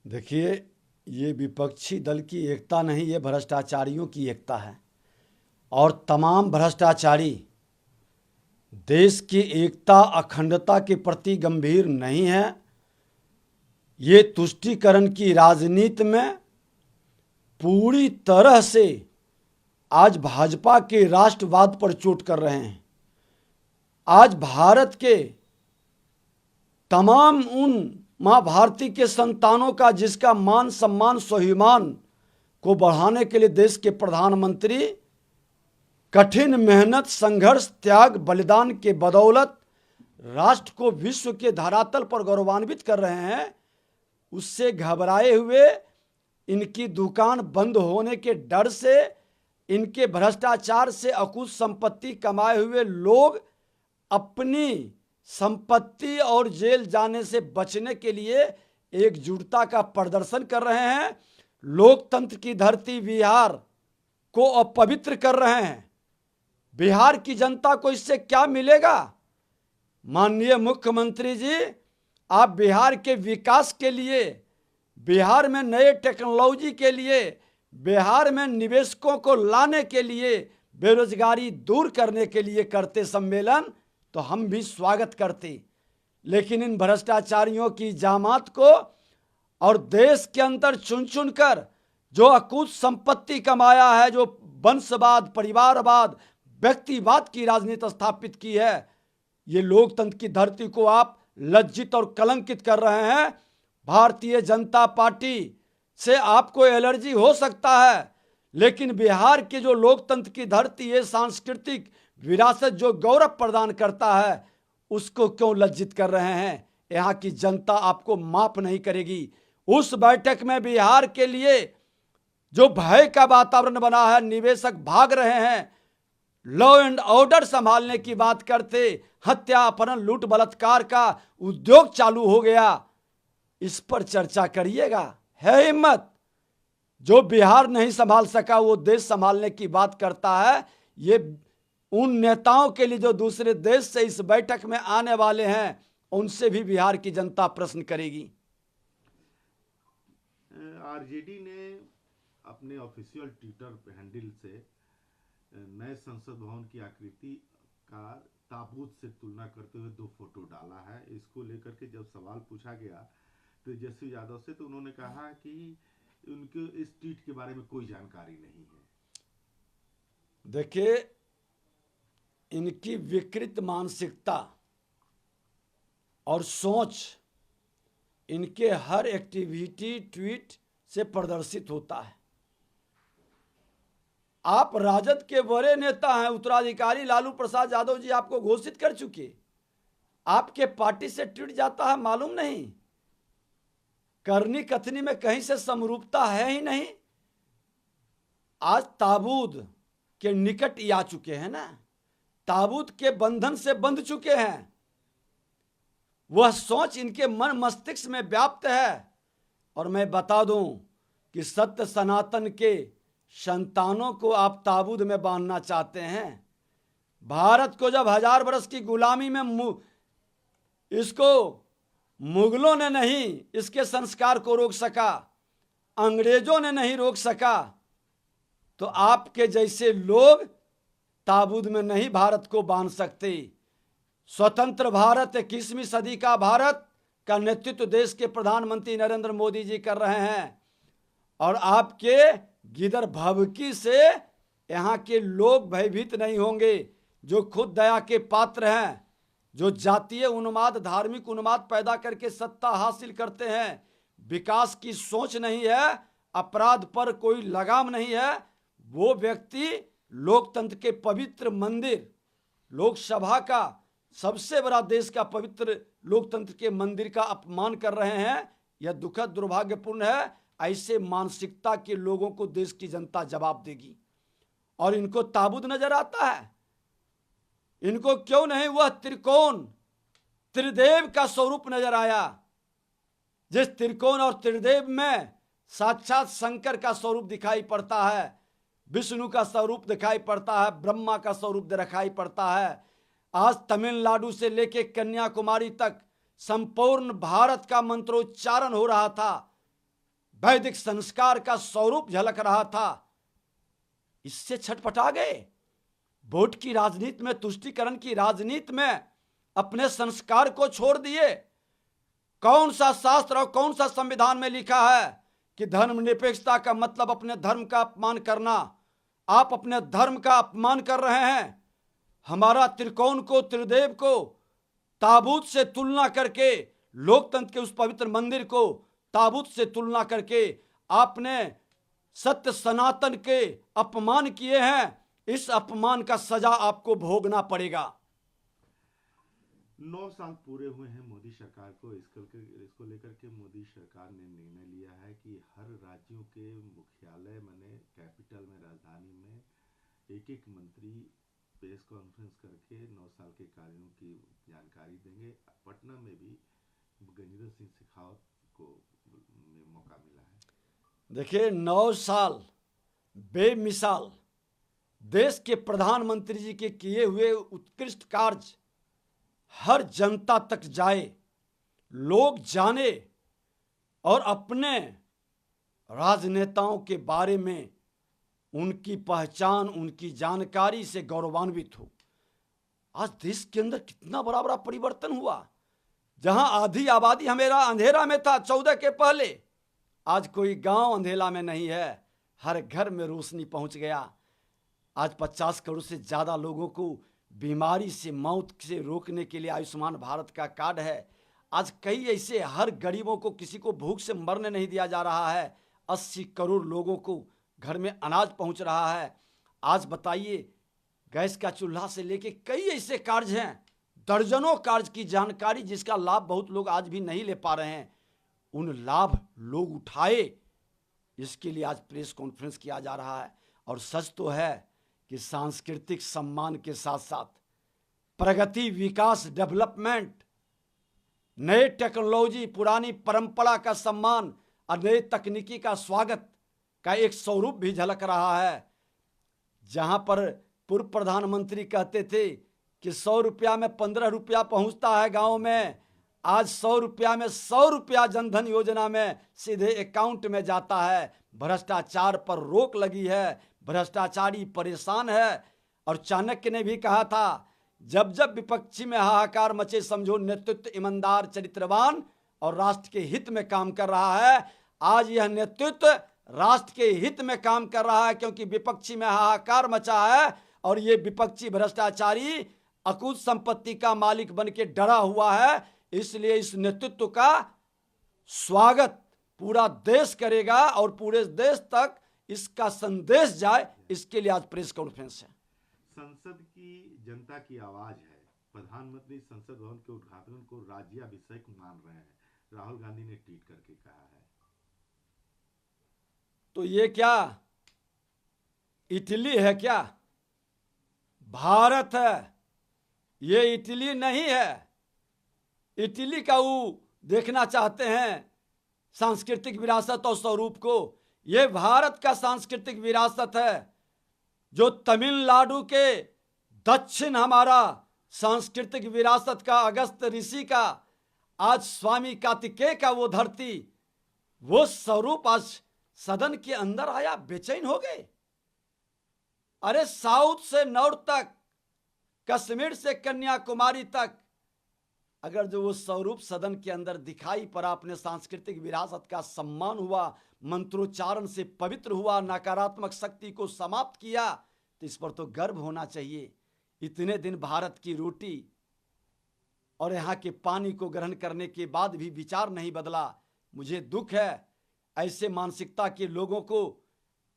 देखिए, ये विपक्षी दल की एकता नहीं, ये भ्रष्टाचारियों की एकता है। और तमाम भ्रष्टाचारी देश की एकता अखंडता के प्रति गंभीर नहीं है। ये तुष्टीकरण की राजनीति में पूरी तरह से आज भाजपा के राष्ट्रवाद पर चोट कर रहे हैं। आज भारत के तमाम उन माँ भारती के संतानों का जिसका मान सम्मान स्वाभिमान को बढ़ाने के लिए देश के प्रधानमंत्री कठिन मेहनत संघर्ष त्याग बलिदान के बदौलत राष्ट्र को विश्व के धरातल पर गौरवान्वित कर रहे हैं, उससे घबराए हुए इनकी दुकान बंद होने के डर से, इनके भ्रष्टाचार से अकुत संपत्ति कमाए हुए लोग अपनी संपत्ति और जेल जाने से बचने के लिए एकजुटता का प्रदर्शन कर रहे हैं। लोकतंत्र की धरती बिहार को अपवित्र कर रहे हैं। बिहार की जनता को इससे क्या मिलेगा? माननीय मुख्यमंत्री जी, आप बिहार के विकास के लिए, बिहार में नए टेक्नोलॉजी के लिए, बिहार में निवेशकों को लाने के लिए, बेरोजगारी दूर करने के लिए करते सम्मेलन तो हम भी स्वागत करते। लेकिन इन भ्रष्टाचारियों की जामात को और देश के अंदर चुन चुन कर जो अकूत संपत्ति कमाया है, जो वंशवाद, परिवारवाद, व्यक्तिवाद की राजनीति स्थापित की है, ये लोकतंत्र की धरती को आप लज्जित और कलंकित कर रहे हैं। भारतीय जनता पार्टी से आपको एलर्जी हो सकता है, लेकिन बिहार के जो लोकतंत्र की धरती है, सांस्कृतिक विरासत जो गौरव प्रदान करता है, उसको क्यों लज्जित कर रहे हैं? यहाँ की जनता आपको माफ नहीं करेगी। उस बैठक में बिहार के लिए जो भय का वातावरण बना है, निवेशक भाग रहे हैं, लॉ एंड ऑर्डर संभालने की बात करते, हत्या अपहरण लूट बलात्कार का उद्योग चालू हो गया, इस पर चर्चा करिएगा। है हिम्मत? जो बिहार नहीं संभाल सका वो देश संभालने की बात करता है। ये उन नेताओं के लिए जो दूसरे देश से इस बैठक में आने वाले हैं, उनसे भी बिहार की जनता प्रश्न करेगी। आरजेडी ने अपने ऑफिशियल ट्विटर हैंडल से नए संसद भवन की आकृति का ताबूत से तुलना करते हुए 2 फोटो डाला है। इसको लेकर के जब सवाल पूछा गया तेजस्वी यादव से, तो उन्होंने कहा कि उनके इस ट्वीट के बारे में कोई जानकारी नहीं है। देखिए, इनकी विकृत मानसिकता और सोच इनके हर एक्टिविटी ट्वीट से प्रदर्शित होता है। आप राजद के बड़े नेता हैं, उत्तराधिकारी लालू प्रसाद यादव जी आपको घोषित कर चुके, आपके पार्टी से ट्वीट जाता है, मालूम नहीं? करनी कथनी में कहीं से समरूपता है ही नहीं। आज ताबूत के निकट ही आ चुके हैं ना, ताबूत के बंधन से बंध चुके हैं। वह सोच इनके मन मस्तिष्क में व्याप्त है। और मैं बता दूं कि सत्य सनातन के संतानों को आप ताबूत में बांधना चाहते हैं। भारत को जब 1000 वर्ष की गुलामी में इसको मुगलों ने नहीं इसके संस्कार को रोक सका, अंग्रेजों ने नहीं रोक सका, तो आपके जैसे लोग ताबूत में नहीं भारत को बांध सकते। स्वतंत्र भारत, 21वीं सदी का भारत का नेतृत्व देश के प्रधानमंत्री नरेंद्र मोदी जी कर रहे हैं। और आपके गिदर भभकी से यहाँ के लोग भयभीत नहीं होंगे, जो खुद दया के पात्र हैं, जो जातीय उन्माद, धार्मिक उन्माद पैदा करके सत्ता हासिल करते हैं। विकास की सोच नहीं है, अपराध पर कोई लगाम नहीं है। वो व्यक्ति लोकतंत्र के पवित्र मंदिर, लोकसभा का सबसे बड़ा देश का पवित्र लोकतंत्र के मंदिर का अपमान कर रहे हैं। यह दुखद दुर्भाग्यपूर्ण है। ऐसे मानसिकता के लोगों को देश की जनता जवाब देगी। और इनको ताबूत नजर आता है, इनको क्यों नहीं वह त्रिकोण, त्रिदेव का स्वरूप नजर आया, जिस त्रिकोण और त्रिदेव में साक्षात शंकर का स्वरूप दिखाई पड़ता है, विष्णु का स्वरूप दिखाई पड़ता है, ब्रह्मा का स्वरूप दिखाई पड़ता है। आज तमिलनाडु से लेकर कन्याकुमारी तक संपूर्ण भारत का मंत्रोच्चारण हो रहा था। वैदिक संस्कार का स्वरूप झलक रहा था, इससे छटपटा गए। वोट की राजनीति में, तुष्टीकरण की राजनीति में अपने संस्कार को छोड़ दिए। कौन सा शास्त्र और कौन सा संविधान में लिखा है कि धर्मनिरपेक्षता का मतलब अपने धर्म का अपमान करना? आप अपने धर्म का अपमान कर रहे हैं। हमारा त्रिकोण को, त्रिदेव को ताबूत से तुलना करके, लोकतंत्र के उस पवित्र मंदिर को ताबूत से तुलना करके आपने सत्य सनातन के अपमान किए हैं। इस अपमान का सजा आपको भोगना पड़ेगा। 9 साल पूरे हुए हैं मोदी सरकार को। इसको लेकर के मोदी सरकार ने निर्णय लिया है कि हर राज्यों के मुख्यालय माने कैपिटल में, राजधानी में एक एक मंत्री प्रेस कॉन्फ्रेंस करके 9 साल के कार्यों की जानकारी देंगे। पटना में भी गजेंद्र सिंह शेखावत को मौका मिला है। देखिए, 9 साल बेमिसाल देश के प्रधानमंत्री जी के किए हुए उत्कृष्ट कार्य हर जनता तक जाए, लोग जाने और अपने राजनेताओं के बारे में उनकी पहचान, उनकी जानकारी से गौरवान्वित हो। आज देश के अंदर कितना बड़ा बड़ा परिवर्तन हुआ। जहां आधी आबादी हमेरा अंधेरा में था 14 के पहले, आज कोई गांव अंधेरा में नहीं है, हर घर में रोशनी पहुंच गया। आज 50 करोड़ से ज़्यादा लोगों को बीमारी से, मौत से रोकने के लिए आयुष्मान भारत का कार्ड है। आज कई ऐसे, हर गरीबों को, किसी को भूख से मरने नहीं दिया जा रहा है। 80 करोड़ लोगों को घर में अनाज पहुंच रहा है। आज बताइए, गैस का चूल्हा से लेके कई ऐसे कार्य हैं, दर्जनों कार्य की जानकारी जिसका लाभ बहुत लोग आज भी नहीं ले पा रहे हैं। उन लाभ लोग उठाए, इसके लिए आज प्रेस कॉन्फ्रेंस किया जा रहा है। और सच तो है कि सांस्कृतिक सम्मान के साथ साथ प्रगति, विकास, डेवलपमेंट, नए टेक्नोलॉजी, पुरानी परंपरा का सम्मान और नए तकनीकी का स्वागत का एक स्वरूप भी झलक रहा है। जहां पर पूर्व प्रधानमंत्री कहते थे कि 100 रुपया में 15 रुपया पहुंचता है गांव में, आज 100 रुपया में 100 रुपया जनधन योजना में सीधे अकाउंट में जाता है। भ्रष्टाचार पर रोक लगी है, भ्रष्टाचारी परेशान है। और चाणक्य ने भी कहा था, जब जब विपक्षी में हाहाकार मचे, समझो नेतृत्व ईमानदार, चरित्रवान और राष्ट्र के हित में काम कर रहा है। आज यह नेतृत्व राष्ट्र के हित में काम कर रहा है, क्योंकि विपक्षी में हाहाकार मचा है और ये विपक्षी भ्रष्टाचारी अकूत संपत्ति का मालिक बन के डरा हुआ है। इसलिए इस नेतृत्व का स्वागत पूरा देश करेगा और पूरे देश तक इसका संदेश जाए, इसके लिए आज प्रेस कॉन्फ्रेंस है। संसद की जनता की आवाज है। प्रधानमंत्री संसद भवन के उद्घाटन को राज्याभिषेक मान रहे हैं, राहुल गांधी ने ट्वीट करके कहा है। तो ये क्या इटली है क्या? भारत है, ये इटली नहीं है। इटली का वो देखना चाहते हैं सांस्कृतिक विरासत और स्वरूप को। ये भारत का सांस्कृतिक विरासत है, जो तमिलनाडु के दक्षिण हमारा सांस्कृतिक विरासत का, अगस्त ऋषि का, आज स्वामी कार्तिकेय का वो धरती, वो स्वरूप आज सदन के अंदर आया। बेचैन हो गए। अरे साउथ से नॉर्थ तक, कश्मीर से कन्याकुमारी तक, अगर जो वो स्वरूप सदन के अंदर दिखाई पड़ा, अपने सांस्कृतिक विरासत का सम्मान हुआ, मंत्रोच्चारण से पवित्र हुआ, नकारात्मक शक्ति को समाप्त किया, तो इस पर तो गर्व होना चाहिए। इतने दिन भारत की रोटी और यहाँ के पानी को ग्रहण करने के बाद भी विचार नहीं बदला। मुझे दुख है ऐसे मानसिकता के लोगों को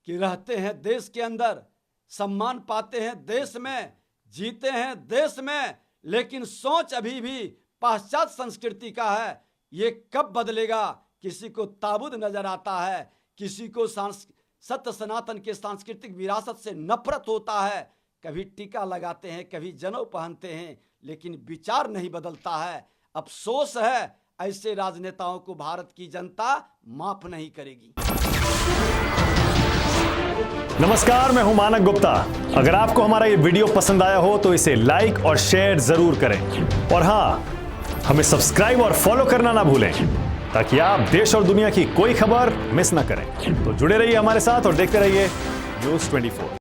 कि रहते हैं देश के अंदर, सम्मान पाते हैं देश में, जीते हैं देश में, लेकिन सोच अभी भी पाश्चात्य संस्कृति का है। ये कब बदलेगा? किसी को ताबूत नजर आता है, किसी को सत्य सनातन के सांस्कृतिक विरासत से नफरत होता है। कभी टीका लगाते हैं, कभी जनेऊ पहनते हैं, लेकिन विचार नहीं बदलता है। अफसोस है, ऐसे राजनेताओं को भारत की जनता माफ नहीं करेगी। नमस्कार, मैं हूं मानक गुप्ता। अगर आपको हमारा ये वीडियो पसंद आया हो तो इसे लाइक और शेयर जरूर करें, और हां, हमें सब्सक्राइब और फॉलो करना ना भूलें। ताकि आप देश और दुनिया की कोई खबर मिस ना करें। तो जुड़े रहिए हमारे साथ और देखते रहिए News 24।